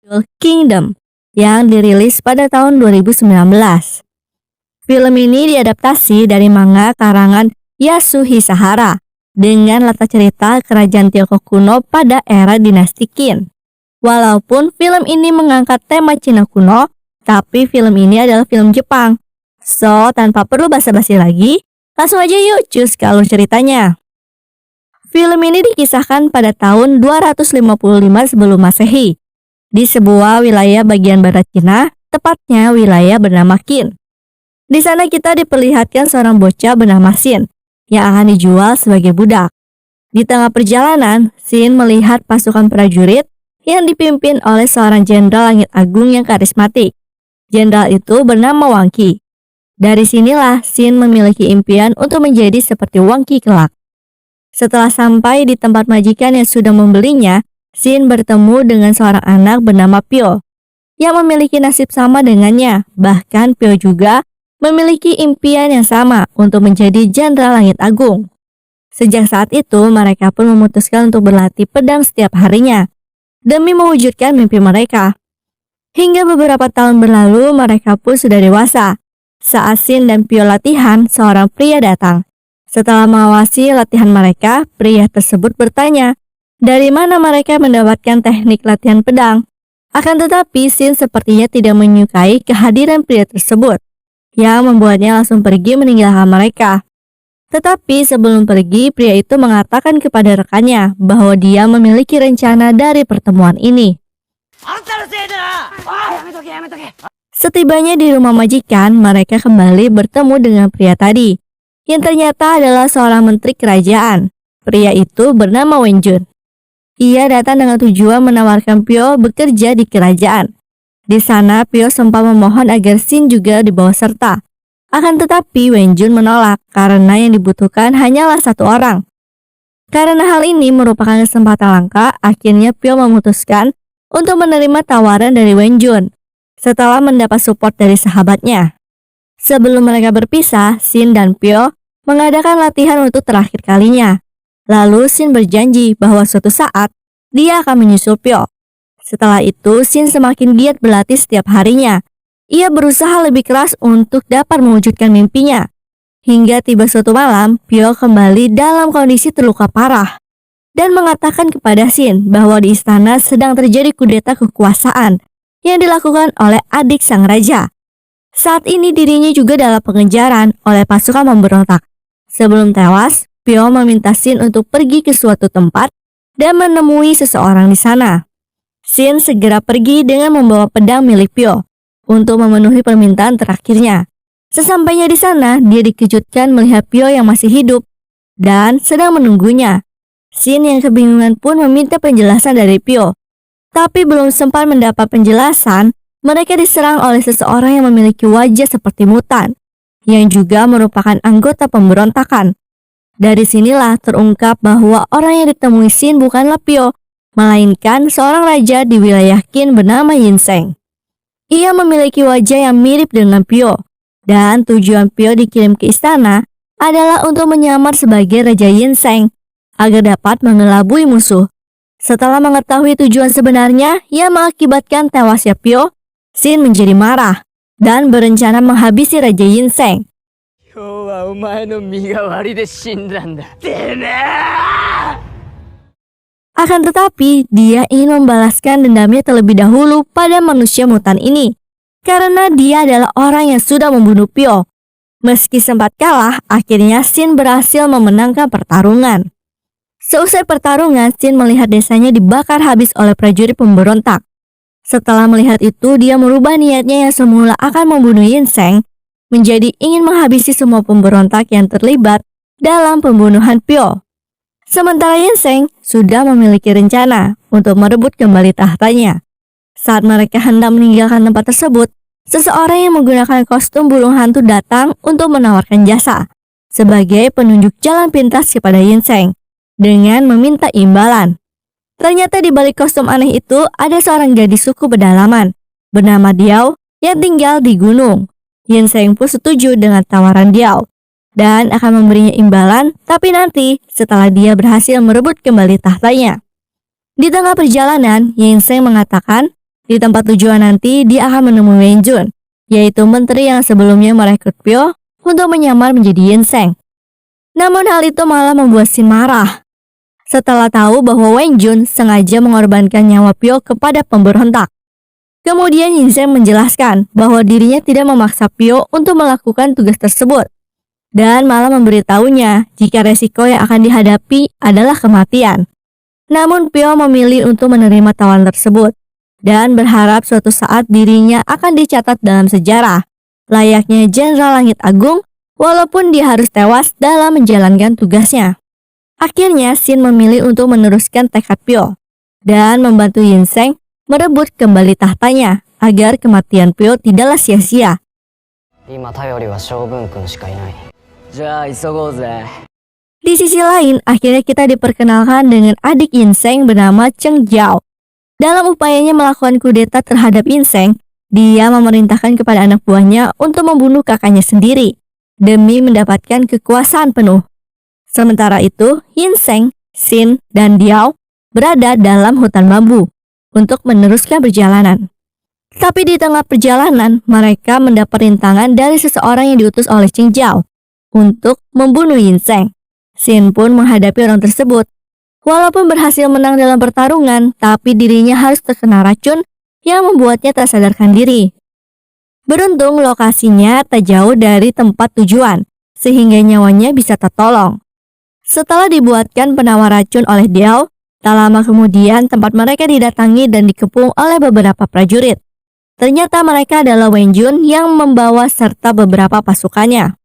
berjudul Kingdom yang dirilis pada tahun 2019. Film ini diadaptasi dari manga karangan Yasuhisa dengan latar cerita kerajaan Tiongkok kuno pada era dinasti Qin. Walaupun film ini mengangkat tema Cina kuno, tapi film ini adalah film Jepang. So, tanpa perlu basa-basi lagi, langsung aja yuk cus ke alur ceritanya. Film ini dikisahkan pada tahun 255 sebelum Masehi di sebuah wilayah bagian barat Cina, tepatnya wilayah bernama Qin. Di sana kita diperlihatkan seorang bocah bernama Xin yang akan dijual sebagai budak. Di tengah perjalanan, Xin melihat pasukan prajurit yang dipimpin oleh seorang jenderal langit agung yang karismatik. Jenderal itu bernama Wang Qi. Dari sinilah Xin memiliki impian untuk menjadi seperti Wang Qi kelak. Setelah sampai di tempat majikan yang sudah membelinya, Xin bertemu dengan seorang anak bernama Pyo yang memiliki nasib sama dengannya. Bahkan Pyo juga memiliki impian yang sama untuk menjadi jenderal langit agung. Sejak saat itu, mereka pun memutuskan untuk berlatih pedang setiap harinya demi mewujudkan mimpi mereka. Hingga beberapa tahun berlalu, mereka pun sudah dewasa. Saat Xin dan Pyo latihan, seorang pria datang. Setelah mengawasi latihan mereka, pria tersebut bertanya, dari mana mereka mendapatkan teknik latihan pedang. Akan tetapi, Xin sepertinya tidak menyukai kehadiran pria tersebut, yang membuatnya langsung pergi meninggalkan mereka. Tetapi sebelum pergi, pria itu mengatakan kepada rekannya bahwa dia memiliki rencana dari pertemuan ini. Setibanya di rumah majikan, mereka kembali bertemu dengan pria tadi, yang ternyata adalah seorang menteri kerajaan. Pria itu bernama Wenjun. Ia datang dengan tujuan menawarkan Pyo bekerja di kerajaan. Di sana, Pyo sempat memohon agar Xin juga dibawa serta. Akan tetapi, Wenjun menolak karena yang dibutuhkan hanyalah satu orang. Karena hal ini merupakan kesempatan langka, akhirnya Pyo memutuskan untuk menerima tawaran dari Wenjun setelah mendapat support dari sahabatnya. Sebelum mereka berpisah, Xin dan Pyo mengadakan latihan untuk terakhir kalinya. Lalu Xin berjanji bahwa suatu saat dia akan menyusul Pyo. Setelah itu, Xin semakin giat berlatih setiap harinya. Ia berusaha lebih keras untuk dapat mewujudkan mimpinya. Hingga tiba suatu malam, Pyo kembali dalam kondisi terluka parah dan mengatakan kepada Xin bahwa di istana sedang terjadi kudeta kekuasaan yang dilakukan oleh adik sang raja. Saat ini dirinya juga dalam pengejaran oleh pasukan pemberontak. Sebelum tewas, Pyo meminta Xin untuk pergi ke suatu tempat dan menemui seseorang di sana. Xin segera pergi dengan membawa pedang milik Pyo untuk memenuhi permintaan terakhirnya. Sesampainya di sana, dia dikejutkan melihat Pyo yang masih hidup dan sedang menunggunya. Xin yang kebingungan pun meminta penjelasan dari Pyo. Tapi belum sempat mendapat penjelasan, mereka diserang oleh seseorang yang memiliki wajah seperti mutan, yang juga merupakan anggota pemberontakan. Dari sinilah terungkap bahwa orang yang ditemui Xin bukanlah Pyo, melainkan seorang raja di wilayah Qin bernama Yinseng. Ia memiliki wajah yang mirip dengan Pyo, dan tujuan Pyo dikirim ke istana adalah untuk menyamar sebagai Raja Yinseng agar dapat mengelabui musuh. Setelah mengetahui tujuan sebenarnya yang mengakibatkan tewasnya Pyo, Xin menjadi marah dan berencana menghabisi Raja Yinseng. Akan tetapi, dia ingin membalaskan dendamnya terlebih dahulu pada manusia mutan ini, karena dia adalah orang yang sudah membunuh Pyo. Meski sempat kalah, akhirnya Xin berhasil memenangkan pertarungan. Seusai pertarungan, Xin melihat desanya dibakar habis oleh prajurit pemberontak. Setelah melihat itu, dia merubah niatnya yang semula akan membunuh Yinseng, menjadi ingin menghabisi semua pemberontak yang terlibat dalam pembunuhan Pyo. Sementara Yinseng sudah memiliki rencana untuk merebut kembali tahtanya. Saat mereka hendak meninggalkan tempat tersebut, seseorang yang menggunakan kostum burung hantu datang untuk menawarkan jasa sebagai penunjuk jalan pintas kepada Yinseng dengan meminta imbalan. Ternyata di balik kostum aneh itu ada seorang gadis suku pedalaman bernama Diao yang tinggal di gunung. Yinseng pun setuju dengan tawaran Diao dan akan memberinya imbalan, tapi nanti setelah dia berhasil merebut kembali tahtanya. Di tengah perjalanan, Yinseng mengatakan Di tempat tujuan nanti, dia akan menemui Wenjun, yaitu menteri yang sebelumnya merekrut Pyo untuk menyamar menjadi Yinseng. Namun hal itu malah membuat Shin marah. Setelah tahu bahwa Wenjun sengaja mengorbankan nyawa Pyo kepada pemberontak. Kemudian Yinseng menjelaskan bahwa dirinya tidak memaksa Pyo untuk melakukan tugas tersebut, dan malah memberitahunya jika resiko yang akan dihadapi adalah kematian. Namun Pyo memilih untuk menerima tawaran tersebut dan berharap suatu saat dirinya akan dicatat dalam sejarah, layaknya Jenderal Langit Agung, walaupun dia harus tewas dalam menjalankan tugasnya. Akhirnya Shin memilih untuk meneruskan tekad Pyo dan membantu Yinseng merebut kembali tahtanya agar kematian Pyo tidaklah sia-sia. Di sisi lain, akhirnya kita diperkenalkan dengan adik Yinseng bernama Cheng Jiao. Dalam upayanya melakukan kudeta terhadap Yinseng, dia memerintahkan kepada anak buahnya untuk membunuh kakaknya sendiri demi mendapatkan kekuasaan penuh. Sementara itu, Yinseng, Shin, dan Diao berada dalam hutan bambu untuk meneruskan perjalanan. Tapi di tengah perjalanan, mereka mendapat rintangan dari seseorang yang diutus oleh Cheng Jiao untuk membunuh Yinseng. Shin pun menghadapi orang tersebut. Walaupun berhasil menang dalam pertarungan, tapi dirinya harus terkena racun yang membuatnya tak sadarkan diri. Beruntung lokasinya tak jauh dari tempat tujuan, sehingga nyawanya bisa tertolong. Setelah dibuatkan penawar racun oleh Diao, tak lama kemudian tempat mereka didatangi dan dikepung oleh beberapa prajurit. Ternyata mereka adalah Wenjun yang membawa serta beberapa pasukannya.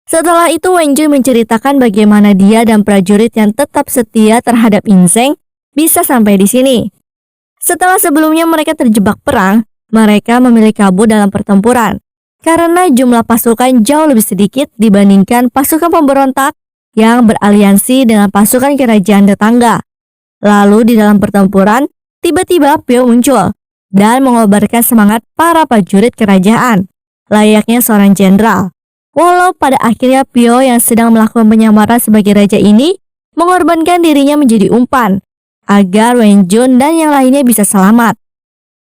Setelah itu Wenjun menceritakan bagaimana dia dan prajurit yang tetap setia terhadap Yinseng bisa sampai di sini. Setelah sebelumnya mereka terjebak perang, mereka memilih kabur dalam pertempuran karena jumlah pasukan jauh lebih sedikit dibandingkan pasukan pemberontak yang beraliansi dengan pasukan kerajaan tetangga. Lalu di dalam pertempuran, tiba-tiba Pyo muncul dan mengobarkan semangat para prajurit kerajaan, layaknya seorang jenderal. Walau pada akhirnya Pyo yang sedang melakukan penyamaran sebagai raja ini mengorbankan dirinya menjadi umpan agar Wenjun dan yang lainnya bisa selamat.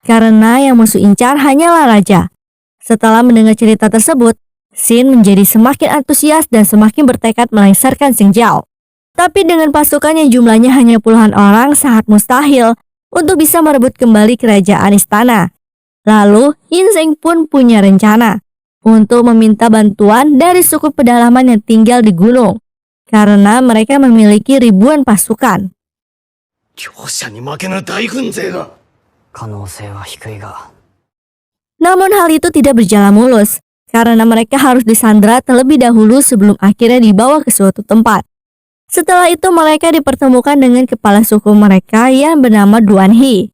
Karena yang musuh incar hanyalah raja. Setelah mendengar cerita tersebut, Shin menjadi semakin antusias dan semakin bertekad melengsarkan Cheng Jiao. Tapi dengan pasukan yang jumlahnya hanya puluhan orang sangat mustahil untuk bisa merebut kembali kerajaan istana. Lalu Yinseng pun punya rencana untuk meminta bantuan dari suku pedalaman yang tinggal di gunung, karena mereka memiliki ribuan pasukan. Namun hal itu tidak berjalan mulus, karena mereka harus disandra terlebih dahulu sebelum akhirnya dibawa ke suatu tempat. Setelah itu mereka dipertemukan dengan kepala suku mereka yang bernama Duan He.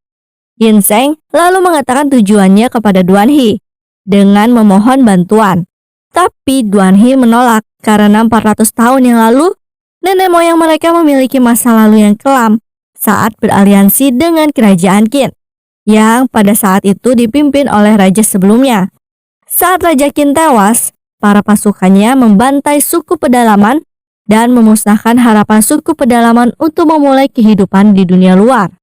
Yinseng lalu mengatakan tujuannya kepada Duan He dengan memohon bantuan. Tapi Duan He menolak karena 400 tahun yang lalu, nenek moyang mereka memiliki masa lalu yang kelam saat beraliansi dengan kerajaan Qin, yang pada saat itu dipimpin oleh raja sebelumnya. Saat Raja Qin tewas, para pasukannya membantai suku pedalaman dan memusnahkan harapan suku pedalaman untuk memulai kehidupan di dunia luar.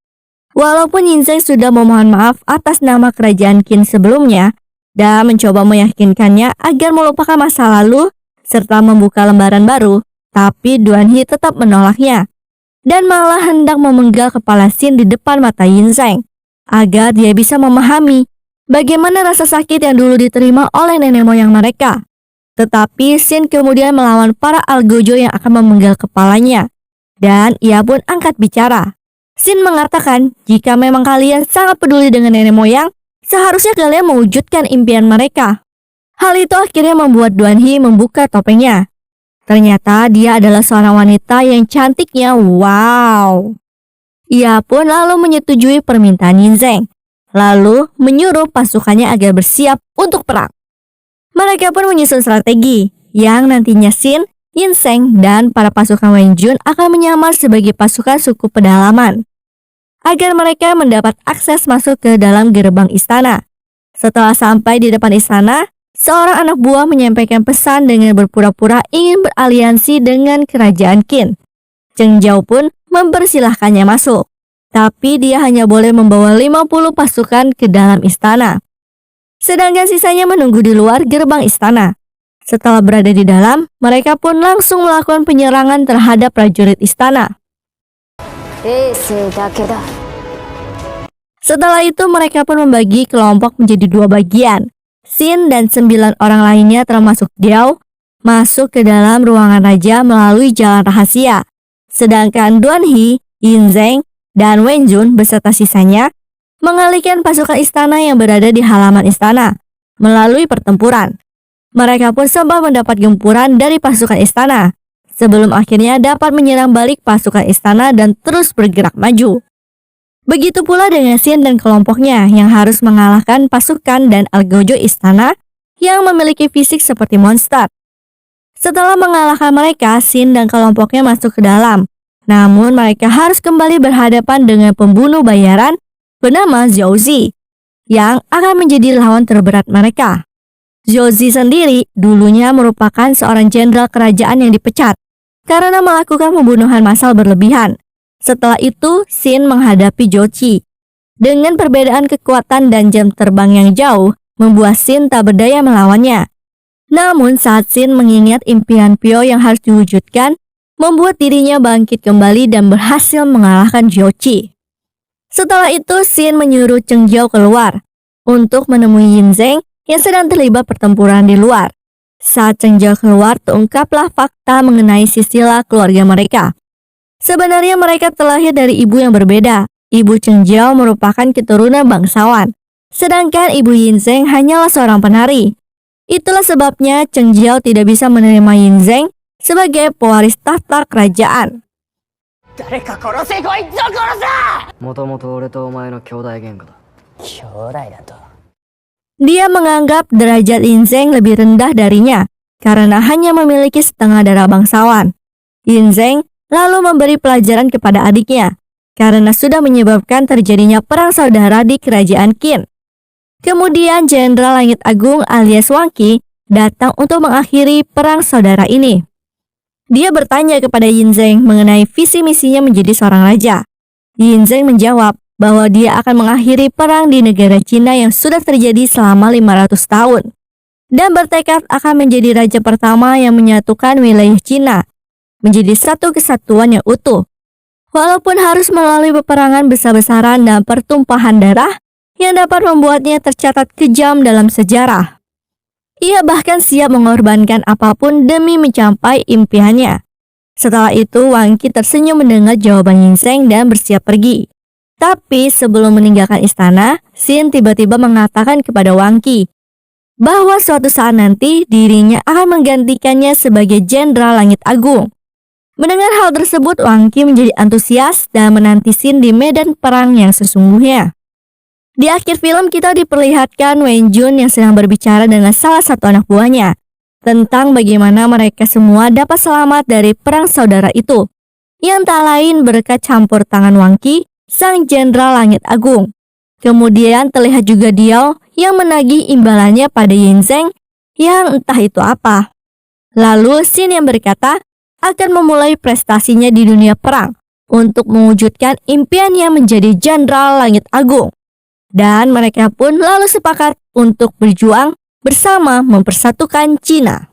Walaupun Yinseng sudah memohon maaf atas nama kerajaan Qin sebelumnya, dan mencoba meyakinkannya agar melupakan masa lalu serta membuka lembaran baru, tapi Duan He tetap menolaknya dan malah hendak memenggal kepala Shin di depan mata Yinseng agar dia bisa memahami bagaimana rasa sakit yang dulu diterima oleh nenek moyang mereka. Tetapi Shin kemudian melawan para algojo yang akan memenggal kepalanya, dan ia pun angkat bicara. Shin mengatakan jika memang kalian sangat peduli dengan nenek moyang, seharusnya kalian mewujudkan impian mereka. Hal itu akhirnya membuat Duan He membuka topengnya. Ternyata dia adalah seorang wanita yang cantiknya wow. Ia pun lalu menyetujui permintaan Yinseng, lalu menyuruh pasukannya agar bersiap untuk perang. Mereka pun menyusun strategi yang nantinya Shin, Yinseng, dan para pasukan Wenjun akan menyamar sebagai pasukan suku pedalaman agar mereka mendapat akses masuk ke dalam gerbang istana. Setelah sampai di depan istana, seorang anak buah menyampaikan pesan dengan berpura-pura ingin beraliansi dengan kerajaan Qin. Cheng Jiao pun mempersilahkannya masuk. Tapi dia hanya boleh membawa 50 pasukan ke dalam istana. Sedangkan sisanya menunggu di luar gerbang istana. Setelah berada di dalam, mereka pun langsung melakukan penyerangan terhadap prajurit istana. Setelah itu mereka pun membagi kelompok menjadi 2 bagian. Shin dan 9 orang lainnya termasuk Diao masuk ke dalam ruangan raja melalui jalan rahasia. Sedangkan Duan He, Yin Zheng, dan Wen Jun beserta sisanya mengalihkan pasukan istana yang berada di halaman istana melalui pertempuran. Mereka pun sempat mendapat gempuran dari pasukan istana sebelum akhirnya dapat menyerang balik pasukan istana dan terus bergerak maju. Begitu pula dengan Shin dan kelompoknya yang harus mengalahkan pasukan dan algojo istana yang memiliki fisik seperti monster. Setelah mengalahkan mereka, Shin dan kelompoknya masuk ke dalam. Namun mereka harus kembali berhadapan dengan pembunuh bayaran bernama Zhou Zi yang akan menjadi lawan terberat mereka. Zhou Zi sendiri dulunya merupakan seorang jenderal kerajaan yang dipecat karena melakukan pembunuhan massal berlebihan. Setelah itu, Shin menghadapi Zhou Qi. Dengan perbedaan kekuatan dan jam terbang yang jauh, membuat Shin tak berdaya melawannya. Namun saat Shin mengingat impian Pyo yang harus diwujudkan, membuat dirinya bangkit kembali dan berhasil mengalahkan Zhou Qi. Setelah itu, Shin menyuruh Cheng Jiao keluar untuk menemui Yin Zheng yang sedang terlibat pertempuran di luar. Saat Cheng Jiao keluar, terungkaplah fakta mengenai silsilah keluarga mereka. Sebenarnya mereka terlahir dari ibu yang berbeda. Ibu Cheng Jiao merupakan keturunan bangsawan, sedangkan ibu Yin Zheng hanyalah seorang penari. Itulah sebabnya Cheng Jiao tidak bisa menerima Yin Zheng sebagai pewaris tahta kerajaan. Dia menganggap derajat Yin Zheng lebih rendah darinya karena hanya memiliki setengah darah bangsawan. Yin Zheng lalu memberi pelajaran kepada adiknya karena sudah menyebabkan terjadinya perang saudara di kerajaan Qin. Kemudian Jenderal Langit Agung alias Wang Qi datang untuk mengakhiri perang saudara ini. Dia bertanya kepada Yin Zheng mengenai visi misinya menjadi seorang raja. Yin Zheng menjawab bahwa dia akan mengakhiri perang di negara Cina yang sudah terjadi selama 500 tahun dan bertekad akan menjadi raja pertama yang menyatukan wilayah Cina menjadi satu kesatuan yang utuh. Walaupun harus melalui peperangan besar-besaran dan pertumpahan darah yang dapat membuatnya tercatat kejam dalam sejarah. Ia bahkan siap mengorbankan apapun demi mencapai impiannya. Setelah itu, Wang Qi tersenyum mendengar jawaban Yin Zheng dan bersiap pergi. Tapi sebelum meninggalkan istana, Shin tiba-tiba mengatakan kepada Wang Qi bahwa suatu saat nanti dirinya akan menggantikannya sebagai Jenderal Langit Agung. Mendengar hal tersebut, Wang Qi menjadi antusias dan menanti Shin di medan perang yang sesungguhnya. Di akhir film kita diperlihatkan Wen Jun yang sedang berbicara dengan salah satu anak buahnya tentang bagaimana mereka semua dapat selamat dari perang saudara itu, yang tak lain berkat campur tangan Wang Qi, sang Jenderal Langit Agung. Kemudian terlihat juga Diao yang menagih imbalannya pada Yin Zheng yang entah itu apa. Lalu Shin yang berkata akan memulai prestasinya di dunia perang untuk mewujudkan impiannya menjadi Jenderal Langit Agung. Dan mereka pun lalu sepakat untuk berjuang bersama mempersatukan Cina.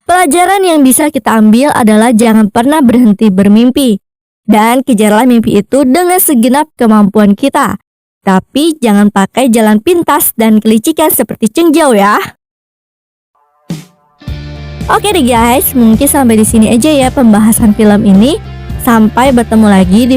Pelajaran yang bisa kita ambil adalah jangan pernah berhenti bermimpi. Dan kejarlah mimpi itu dengan segenap kemampuan kita. Tapi jangan pakai jalan pintas dan kelicikan seperti Cheng Jiao ya. Oke deh guys, mungkin sampai di sini aja ya pembahasan film ini. Sampai bertemu lagi di